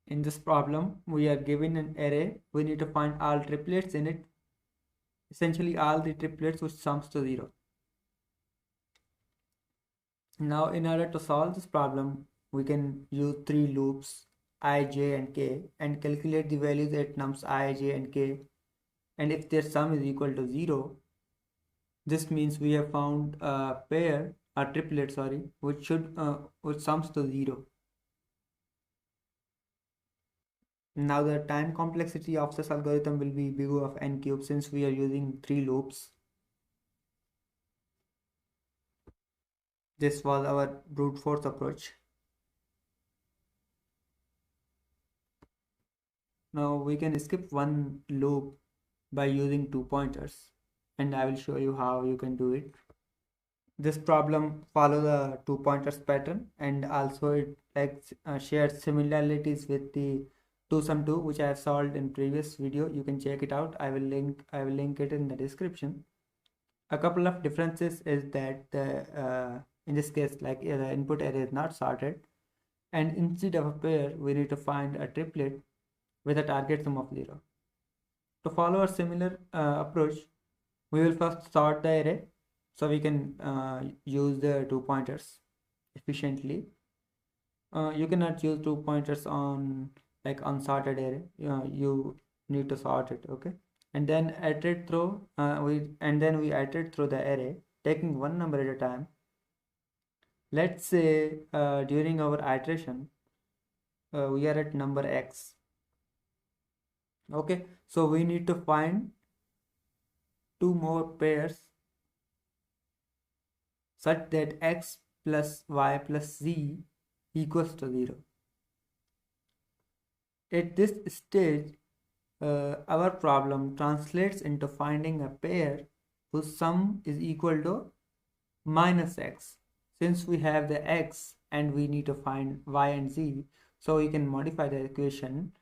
In this problem, we are given an array. We need to find all triplets in it, essentially all the triplets which sums to 0. Now, in order to solve this problem, we can use three loops I, j and k and calculate the values at nums I, j and k, and if their sum is equal to 0, this means we have found a pair, a triplet, sorry, which sums to 0. Now the time complexity of this algorithm will be big O of n cube since we are using three loops. This was our brute force approach. Now we can skip one loop by using 2 pointers, and I will show you how you can do it. This problem follows the 2 pointers pattern, and also it shares similarities with the 2 sum 2 which I have solved in previous video. You can check it out. I will link it in the description. A couple of differences is that in this case, the input array is not sorted, and instead of a pair we need to find a triplet with a target sum of 0. To follow a similar approach, we will first sort the array so we can use the 2 pointers efficiently. You cannot use 2 pointers on unsorted array. You need to sort it, okay? And then iterate through we iterate through the array, taking one number at a time. Let's say during our iteration we are at number x. Okay, so we need to find 2 more pairs such that x plus y plus z equals to 0. At this stage, our problem translates into finding a pair whose sum is equal to minus x. Since we have the x and we need to find y and z, so we can modify the equation.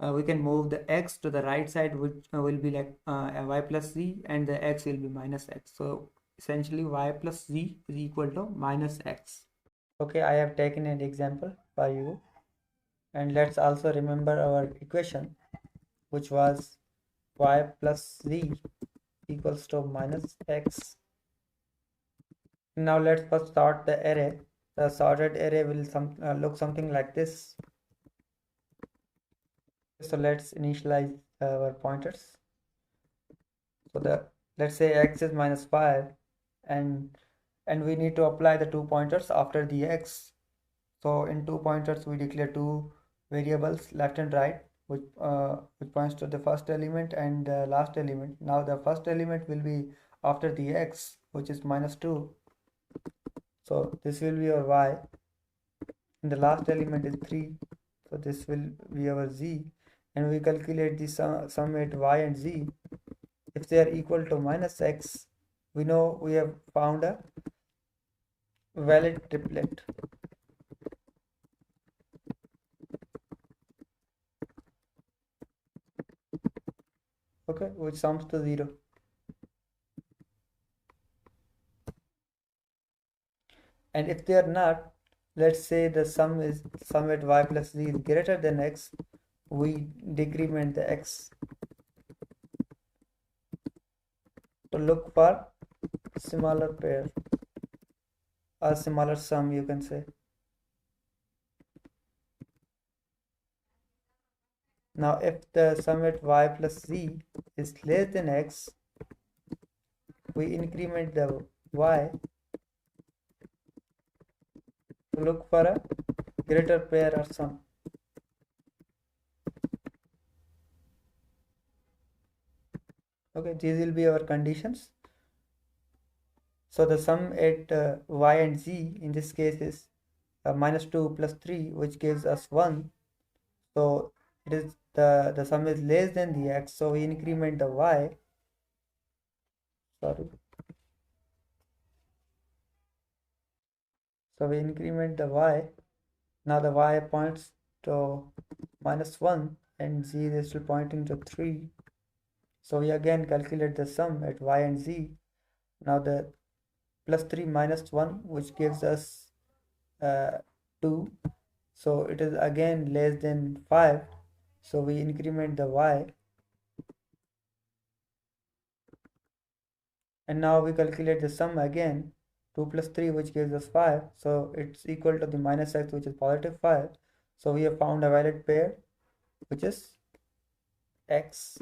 We can move the x to the right side, which will be like y plus z, and the x will be minus x. So essentially y plus z is equal to minus x. Okay, I have taken an example for you, and let's also remember our equation, which was y plus z equals to minus x. Now let's first sort the array. The sorted array will look something like this. So let's initialize our pointers. So let's say x is minus 5, and we need to apply the 2 pointers after the x. So in 2 pointers we declare 2 variables left and right, which points to the first element and the last element. Now the first element will be after the x, which is minus 2. So this will be our y, and the last element is 3. So this will be our z, and we calculate the sum at y and z. If they are equal to minus x, we know we have found a valid triplet. Okay, which sums to 0. And if they are not, let's say the sum at y plus z is greater than x, we decrement the x to look for smaller pair or smaller sum, you can say. Now if the sum at y plus z is less than x, we increment the y to look for a greater pair or sum. Okay, these will be our conditions. So the sum at y and z in this case is minus 2 plus 3, which gives us 1. So it is the sum is less than the x, so we increment the y. Sorry. So we increment the y. Now the y points to minus 1 and z is still pointing to 3. So we again calculate the sum at y and z. Now the plus 3 minus 1, which gives us 2, so it is again less than 5, so we increment the y, and now we calculate the sum again. 2 plus 3, which gives us 5, so it's equal to the minus x, which is positive 5. So we have found a valid pair, which is x,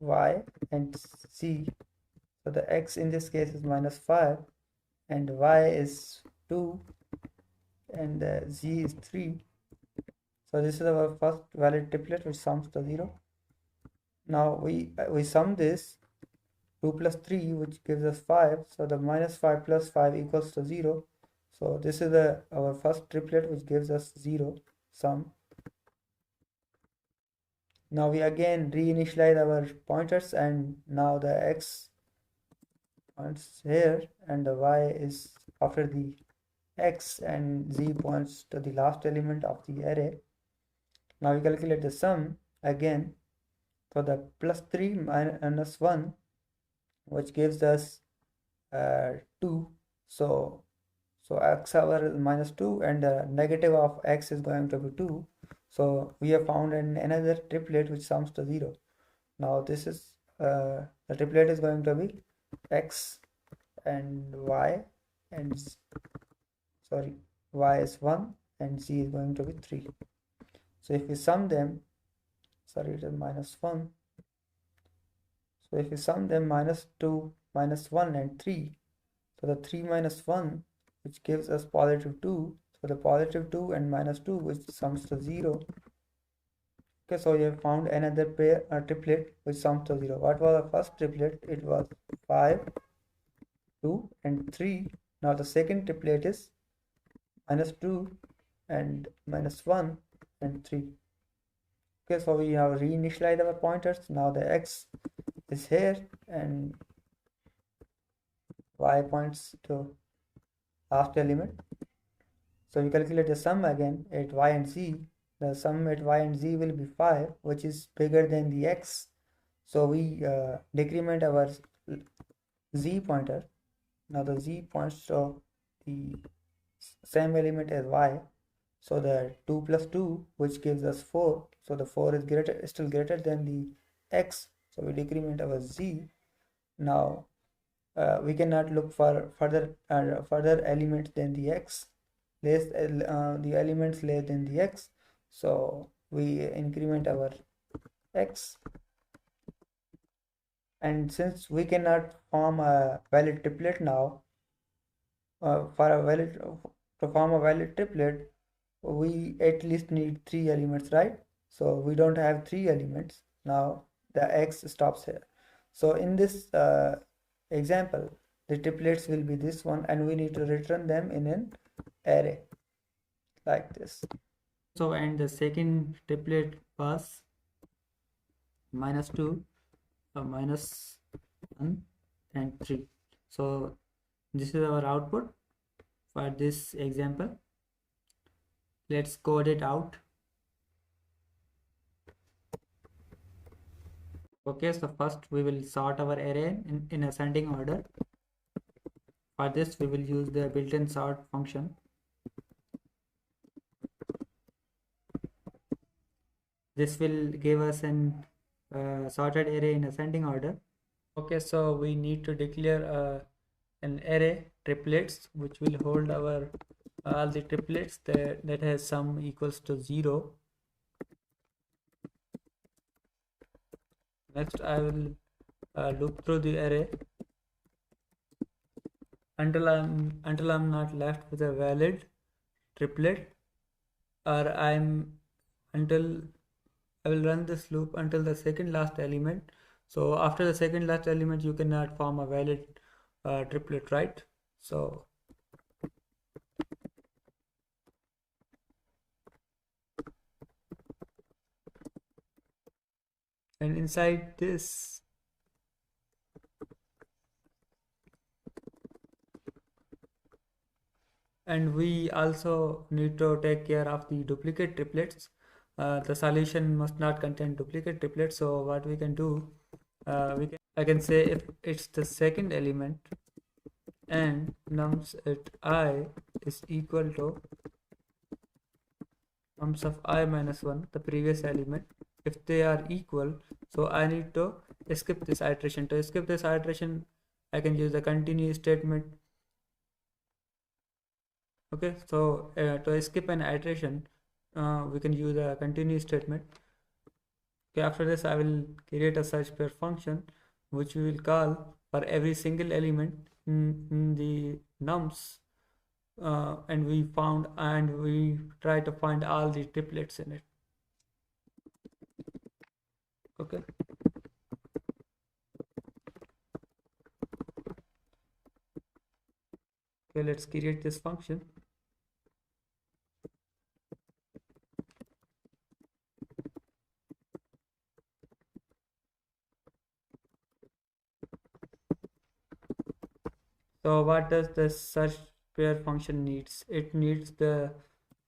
y, and z. So the x in this case is minus 5, and y is 2, and z is 3. So this is our first valid triplet, which sums to 0. Now we sum this. 2 plus 3, which gives us 5, so the minus 5 plus 5 equals to 0. So this is our first triplet, which gives us 0 sum. Now we again reinitialize our pointers, and now the x points here and the y is after the x, and z points to the last element of the array. Now we calculate the sum again. So the plus 3 minus 1, which gives us 2. So x over minus 2, and the negative of x is going to be 2. So we have found another triplet which sums to 0. Now this is the triplet is going to be x and y, and y is 1 and z is going to be 3. So if we sum them, it is minus 1. So if we sum them, minus 2, minus 1 and 3, so the 3 minus 1, which gives us positive 2, so the positive 2 and minus 2, which sums to 0. Okay, so we have found another pair, a triplet, which sums to 0. What was the first triplet? It was 5, 2 and 3. Now the second triplet is minus 2 and minus 1 and 3. Okay, so we have reinitialized our pointers. Now the x is here and y points to last element. So we calculate the sum again at y and z. The sum at y and z will be 5, which is bigger than the x. So we decrement our z pointer. Now the z points to the same element as y. So the 2 plus 2, which gives us 4. So the 4 is still greater than the x. So we decrement our z. Now we cannot look for further elements than the x, the elements less than the x. So we increment our x, and since we cannot form a valid triplet now, to form a valid triplet, we at least need 3 elements, right? So we don't have 3 elements. Now the x stops here. So in this example, the triplets will be this one, and we need to return them in an array like this. So and the second triplet was minus 2, minus 1 and 3. So this is our output for this example. Let's code it out. Okay, so first we will sort our array in ascending order. For this we will use the built-in sort function. This will give us an sorted array in ascending order. Okay, so we need to declare an array triplets, which will hold our all the triplets that has sum equals to 0. Next I will loop through the array until I'm not left with a valid triplet, or until I will run this loop until the second last element. So after the second last element, you cannot form a valid triplet, right? So and inside this, and we also need to take care of the duplicate triplets. The solution must not contain duplicate triplets. So what we can do, I can say if it's the second element and nums at I is equal to nums of I minus 1, the previous element, if they are equal, so I need to skip this iteration. To skip this iteration, I can use the continue statement. Okay, so to skip an iteration, we can use a continue statement. Okay, after this, I will create a searchPair function, which we will call for every single element in the nums, and we try to find all the triplets in it. Okay. Okay, let's create this function. So what does the searchPair function needs? It needs the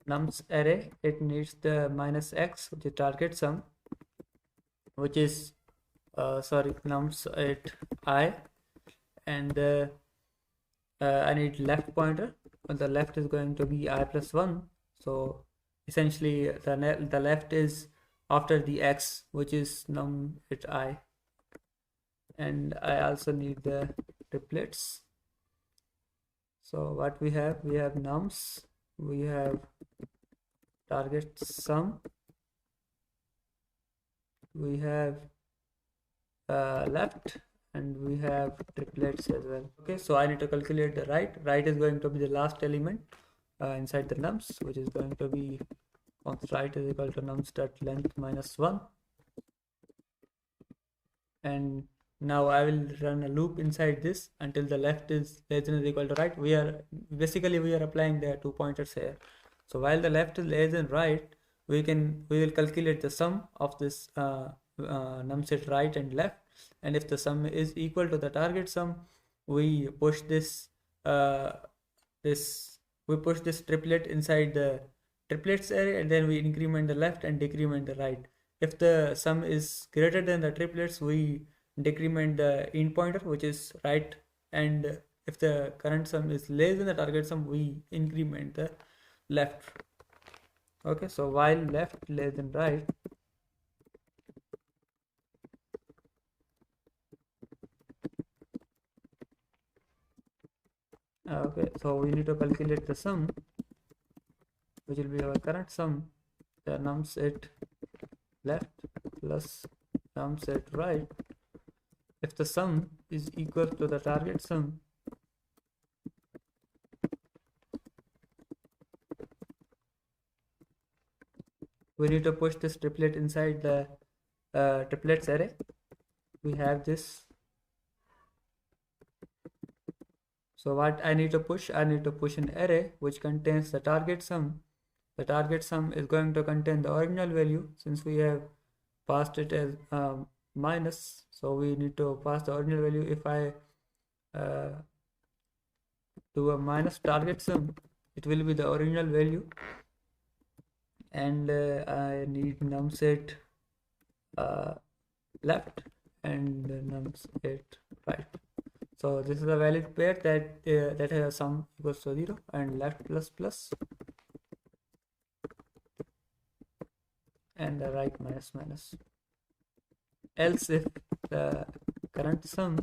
nums array, it needs the minus x, the target sum, which is nums at I, and I need left pointer, and the left is going to be I plus 1. So essentially the left is after the x, which is num at I, and I also need the triplets. So what we have nums, we have target sum, we have left, and we have triplets as well. Okay, so I need to calculate the right is going to be the last element inside the nums, which is going to be const right is equal to nums dot length minus 1, and now I will run a loop inside this until the left is less than or equal to right. We are applying the 2 pointers here. So while the left is less than right, we will calculate the sum of this nums at right and left, and if the sum is equal to the target sum, we push this triplet inside the triplets array, and then we increment the left and decrement the right. If the sum is greater than the triplets, we decrement the in pointer, which is right, and if the current sum is less than the target sum, we increment the left. Okay, so while left less than right, okay, so we need to calculate the sum, which will be our current sum, the nums at left plus nums at right. If the sum is equal to the target sum, we need to push this triplet inside the triplets array. We have this. So what I need to push? I need to push an array which contains the target sum. The target sum is going to contain the original value, since we have passed it as minus, so we need to pass the original value. If I do a minus target sum, it will be the original value, and I need nums at left and nums at right. So this is a valid pair that has a sum equals to 0 and left plus plus, and the right minus minus. Else, if the current sum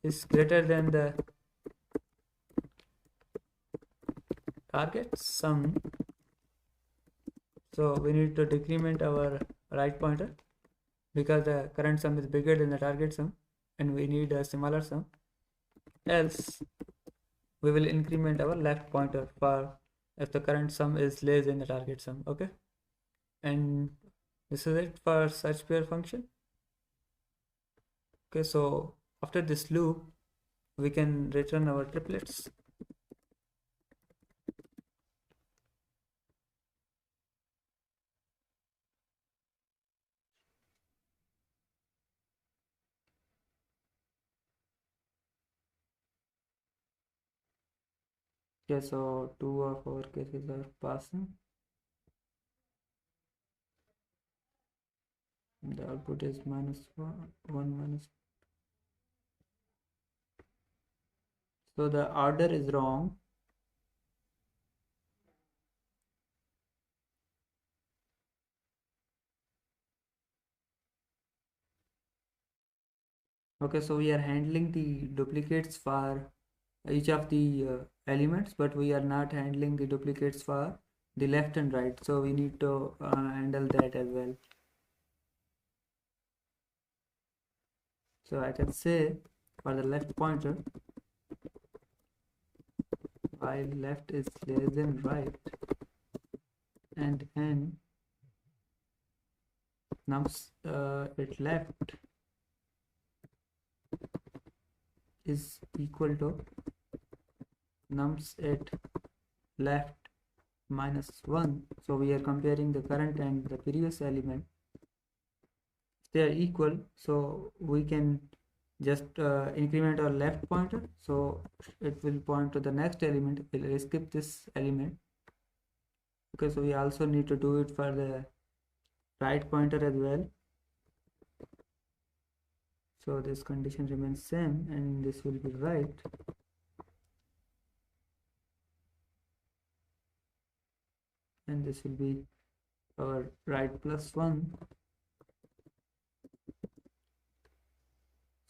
is greater than the target sum, so we need to decrement our right pointer, because the current sum is bigger than the target sum and we need a similar sum. Else, we will increment our left pointer for if the current sum is less than the target sum. Okay, and this is it for searchPair function. Okay, so after this loop, we can return our triplets. Okay, so 2 of our cases are passing. The output is -1 minus. So the order is wrong. Okay, so we are handling the duplicates for each of the elements, but we are not handling the duplicates for the left and right. So we need to handle that as well. So I can say for the left pointer, while left is less than right, and n nums at left is equal to nums at left minus 1. So we are comparing the current and the previous element. They are equal, so we can just increment our left pointer, so it will point to the next element. We'll skip this element. Okay, so we also need to do it for the right pointer as well. So this condition remains same and this will be right. And this will be our right plus 1.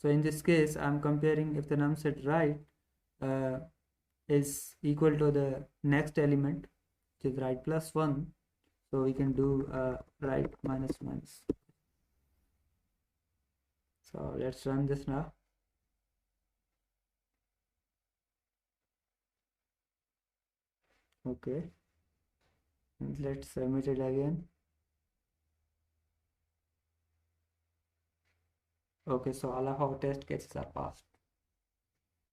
So in this case, I'm comparing if the num set right is equal to the next element, which is right plus 1. So we can do right minus minus. So let's run this now. Okay, and let's submit it again. Okay, so all of our test cases are passed.